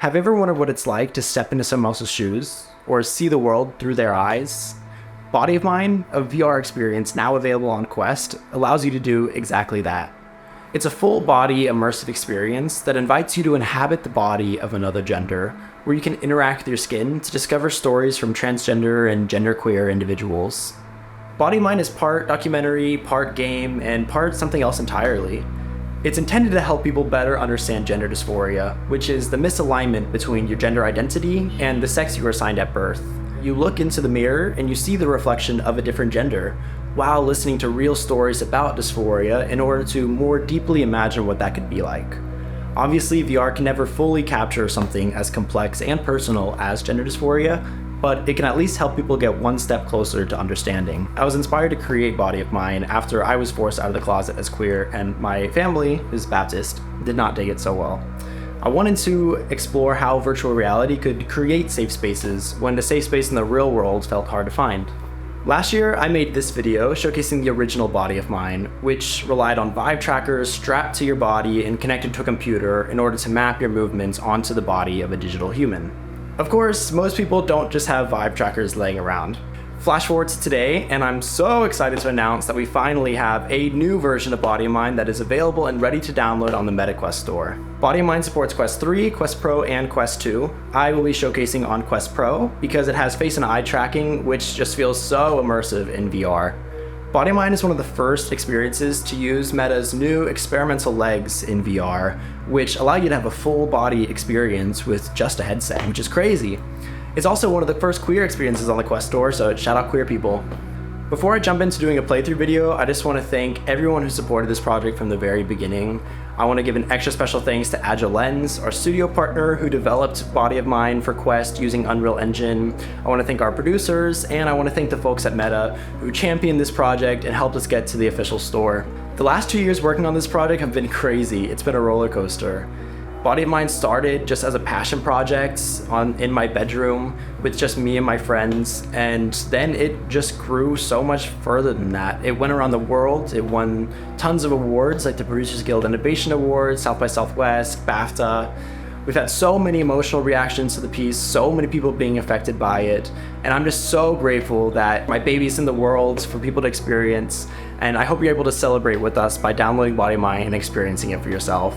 Have you ever wondered what it's like to step into someone else's shoes, or see the world through their eyes? Body of Mine, a VR experience now available on Quest, allows you to do exactly that. It's a full-body immersive experience that invites you to inhabit the body of another gender, where you can interact with your skin to discover stories from transgender and genderqueer individuals. Body of Mine is part documentary, part game, and part something else entirely. It's intended to help people better understand gender dysphoria, which is the misalignment between your gender identity and the sex you were assigned at birth. You look into the mirror and you see the reflection of a different gender, while listening to real stories about dysphoria in order to more deeply imagine what that could be like. Obviously, VR can never fully capture something as complex and personal as gender dysphoria, but it can at least help people get one step closer to understanding. I was inspired to create Body of Mine after I was forced out of the closet as queer, and my family, who's Baptist, did not dig it so well. I wanted to explore how virtual reality could create safe spaces when the safe space in the real world felt hard to find. Last year, I made this video showcasing the original Body of Mine, which relied on vibe trackers strapped to your body and connected to a computer in order to map your movements onto the body of a digital human. Of course, most people don't just have vibe trackers laying around. Flash forward to today, and I'm so excited to announce that we finally have a new version of Body of Mine that is available and ready to download on the MetaQuest store. Body of Mine supports Quest 3, Quest Pro, and Quest 2. I will be showcasing on Quest Pro because it has face and eye tracking, which just feels so immersive in VR. Body of Mine is one of the first experiences to use Meta's new experimental legs in VR, which allow you to have a full body experience with just a headset, which is crazy. It's also one of the first queer experiences on the Quest store, so shout out queer people. Before I jump into doing a playthrough video, I just want to thank everyone who supported this project from the very beginning. I want to give an extra special thanks to Agile Lens, our studio partner who developed Body of Mine for Quest using Unreal Engine. I want to thank our producers, and I want to thank the folks at Meta who championed this project and helped us get to the official store. The last 2 years working on this project have been crazy. It's been a roller coaster. Body of Mine started just as a passion project in my bedroom with just me and my friends, and then it just grew so much further than that. It went around the world, it won tons of awards like the Producers Guild Innovation Awards, South by Southwest, BAFTA. We've had so many emotional reactions to the piece, so many people being affected by it, and I'm just so grateful that my baby's in the world for people to experience, and I hope you're able to celebrate with us by downloading Body of Mine and experiencing it for yourself.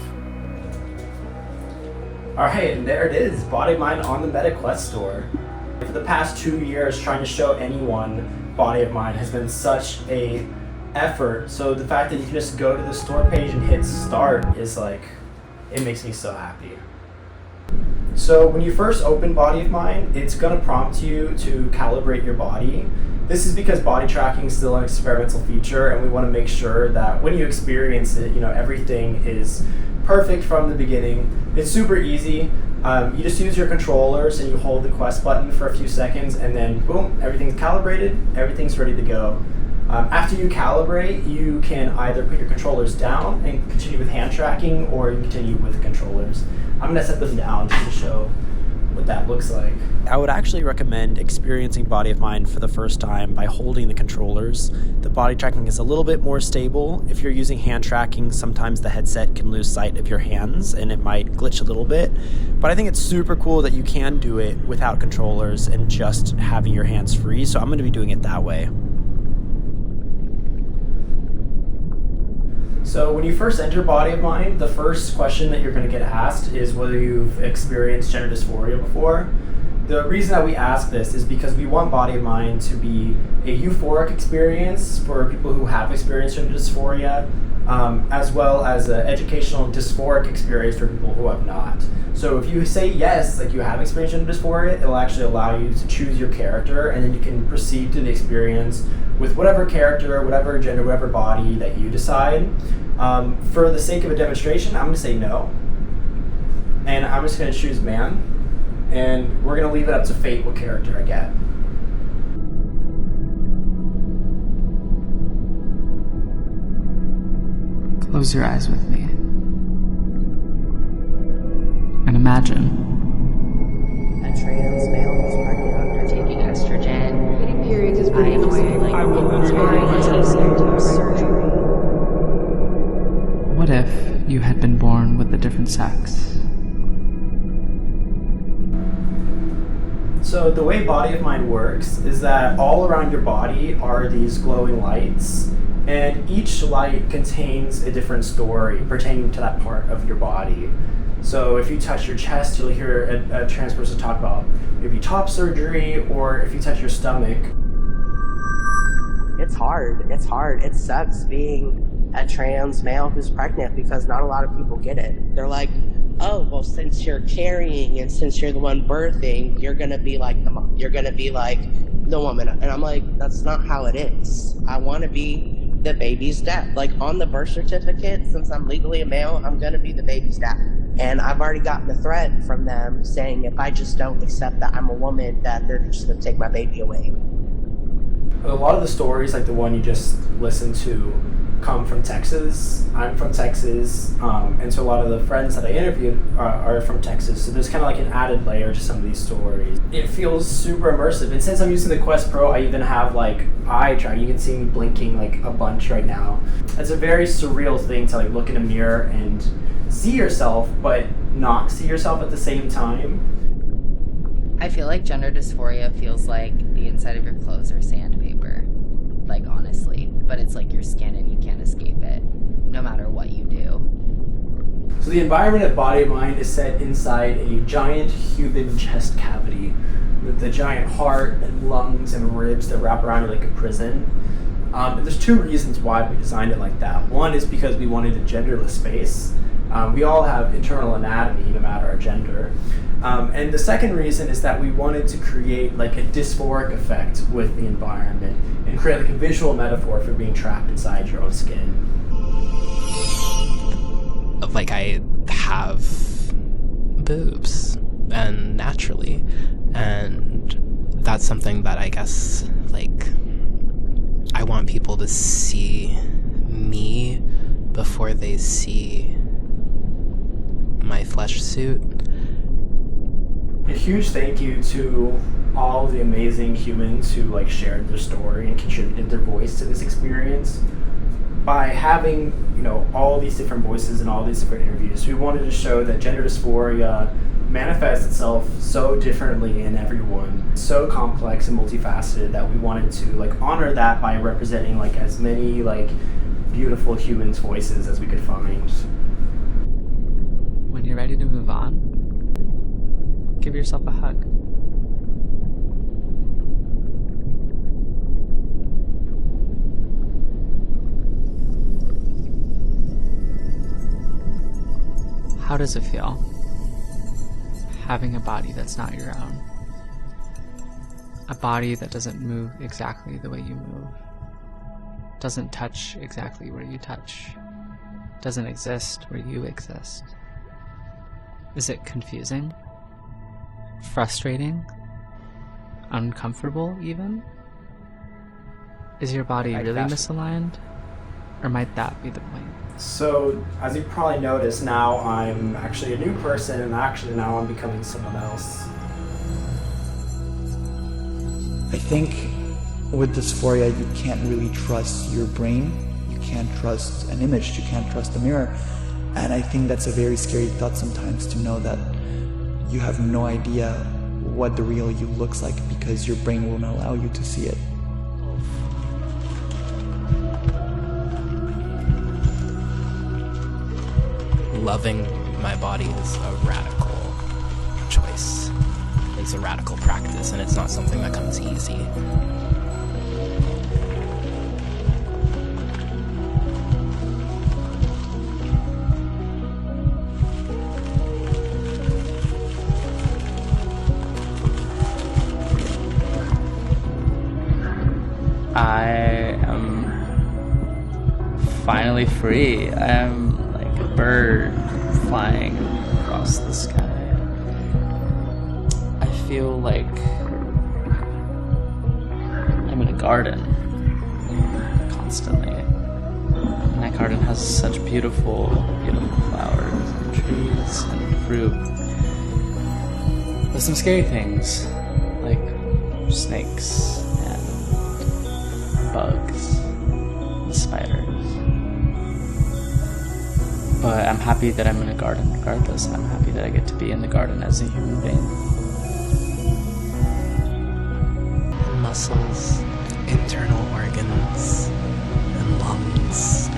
Alright, and there it is, Body of Mine on the MetaQuest store. For the past 2 years, trying to show anyone Body of Mine has been such a effort, so the fact that you can just go to the store page and hit start is like, it makes me so happy. So when you first open Body of Mine, it's going to prompt you to calibrate your body. This is because body tracking is still an experimental feature, and we want to make sure that when you experience it, everything is perfect from the beginning. It's super easy. You just use your controllers and you hold the Quest button for a few seconds, and then boom, everything's calibrated, everything's ready to go. After you calibrate, you can either put your controllers down and continue with hand tracking, or you can continue with the controllers. I'm gonna set them down just to show what that looks like. I would actually recommend experiencing Body of Mine for the first time by holding the controllers. The body tracking is a little bit more stable. If you're using hand tracking, sometimes the headset can lose sight of your hands and it might glitch a little bit. But I think it's super cool that you can do it without controllers and just having your hands free, so I'm going to be doing it that way. So when you first enter Body of Mine, the first question that you're going to get asked is whether you've experienced gender dysphoria before. The reason that we ask this is because we want Body of Mine to be a euphoric experience for people who have experienced gender dysphoria, as well as an educational and dysphoric experience for people who have not. So if you say yes, like you have experienced gender dysphoria, it'll actually allow you to choose your character, and then you can proceed to the experience with whatever character, whatever gender, whatever body that you decide. For the sake of a demonstration, I'm gonna say no. And I'm just gonna choose man. And we're gonna leave it up to fate what character I get. Close your eyes with me. And imagine. A trans male who's pregnant after taking estrogen. Hitting periods is pretty annoying. I will surgery. What if you had been born with a different sex? So the way Body of Mind works is that all around your body are these glowing lights, and each light contains a different story pertaining to that part of your body. So if you touch your chest, you'll hear a trans person talk about maybe top surgery, or if you touch your stomach. It's hard. It's hard. It sucks being a trans male who's pregnant because not a lot of people get it. They're like, oh, well, since you're carrying and since you're the one birthing, you're gonna be like the mom. You're gonna be like the woman. And I'm like, that's not how it is. I want to be the baby's dad. Like on the birth certificate, since I'm legally a male, I'm gonna be the baby's dad. And I've already gotten a threat from them saying if I just don't accept that I'm a woman, that they're just gonna take my baby away. A lot of the stories, like the one you just listened to, come from Texas. I'm from Texas, and so a lot of the friends that I interviewed are from Texas, so there's kind of like an added layer to some of these stories. It feels super immersive, and since I'm using the Quest Pro, I even have like eye track. You can see me blinking like a bunch right now. It's a very surreal thing to like look in a mirror and see yourself, but not see yourself at the same time. I feel like gender dysphoria feels like the inside of your clothes are sandpaper. Like, honestly. But it's like your skin and you can't escape it, no matter what you do. So the environment of Body of Mind is set inside a giant human chest cavity with a giant heart and lungs and ribs that wrap around it like a prison. And there's two reasons why we designed it like that. One is because we wanted a genderless space. We all have internal anatomy, no matter our gender. And the second reason is that we wanted to create like a dysphoric effect with the environment and create like a visual metaphor for being trapped inside your own skin. Like, I have boobs, and naturally, and that's something that I guess, like, I want people to see me before they see my flesh suit. A huge thank you to all the amazing humans who like shared their story and contributed their voice to this experience. By having, you know, all these different voices and all these different interviews, we wanted to show that gender dysphoria manifests itself so differently in everyone, so complex and multifaceted, that we wanted to like honor that by representing like as many like beautiful humans' voices as we could find. When you're ready to move on, give yourself a hug. How does it feel, having a body that's not your own? A body that doesn't move exactly the way you move, doesn't touch exactly where you touch, doesn't exist where you exist. Is it confusing? Frustrating? Uncomfortable, even? Is your body really misaligned? Or might that be the point? So, as you probably noticed, now I'm actually a new person, and actually now I'm becoming someone else. I think with dysphoria, you can't really trust your brain. You can't trust an image. You can't trust a mirror. And I think that's a very scary thought sometimes, to know that you have no idea what the real you looks like because your brain won't allow you to see it. Loving my body is a radical choice. It's a radical practice, and it's not something that comes easy. I am finally free. I am like a bird flying across the sky. I feel like I'm in a garden constantly. And that garden has such beautiful, beautiful flowers and trees and fruit. There's some scary things, like snakes and bugs and spiders. But I'm happy that I'm in a garden regardless, and I'm happy that I get to be in the garden as a human being. muscles, internal organs, and lungs,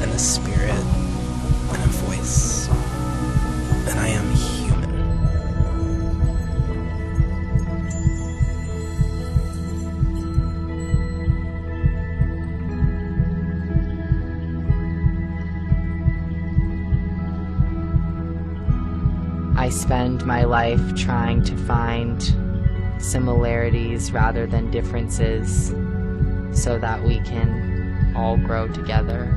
and a spirit, and a voice. And I am human. I spend my life trying to find similarities rather than differences so that we can all grow together.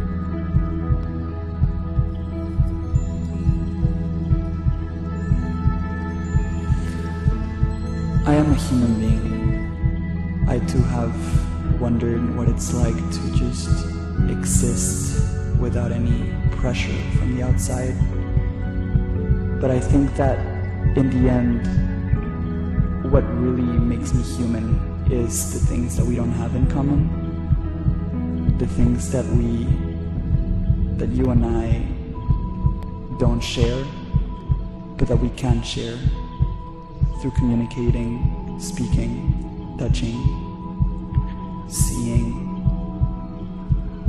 I am a human being. I too have wondered what it's like to just exist without any pressure from the outside. But I think that in the end, what really makes me human is the things that we don't have in common. The things that you and I don't share, but that we can share through communicating, speaking, touching, seeing,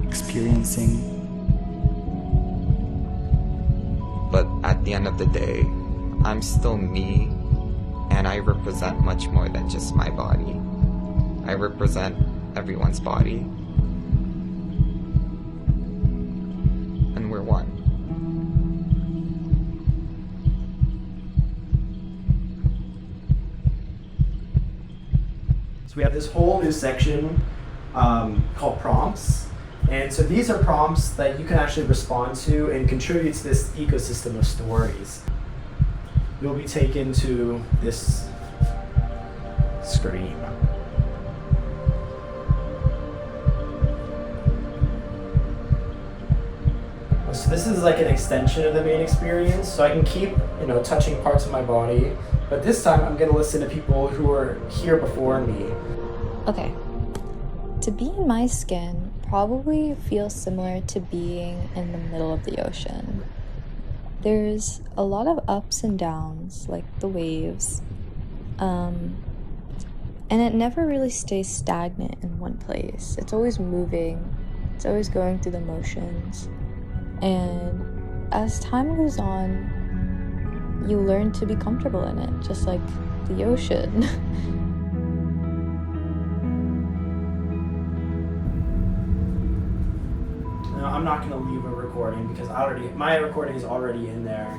experiencing. But at the end of the day, I'm still me, and I represent much more than just my body. I represent everyone's body. And we're one. So we have this whole new section called prompts. And so these are prompts that you can actually respond to and contribute to this ecosystem of stories. You'll be taken to this screen. So this is like an extension of the main experience. So I can keep, touching parts of my body, but this time I'm going to listen to people who were here before me. Okay. To be in my skin probably feels similar to being in the middle of the ocean. There's a lot of ups and downs, like the waves, and it never really stays stagnant in one place. It's always moving, it's always going through the motions, and as time goes on, you learn to be comfortable in it, just like the ocean. I'm not going to leave a recording because my recording is already in there.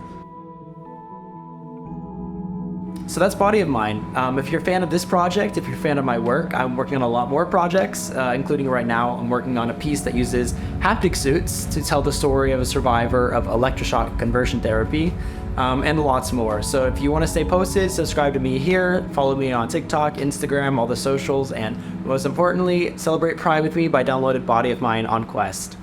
So that's Body of Mine. If you're a fan of this project, if you're a fan of my work, I'm working on a lot more projects, including right now I'm working on a piece that uses haptic suits to tell the story of a survivor of electroshock conversion therapy, and lots more. So if you want to stay posted, subscribe to me here, follow me on TikTok, Instagram, all the socials, and most importantly, celebrate Pride with me by downloading Body of Mine on Quest.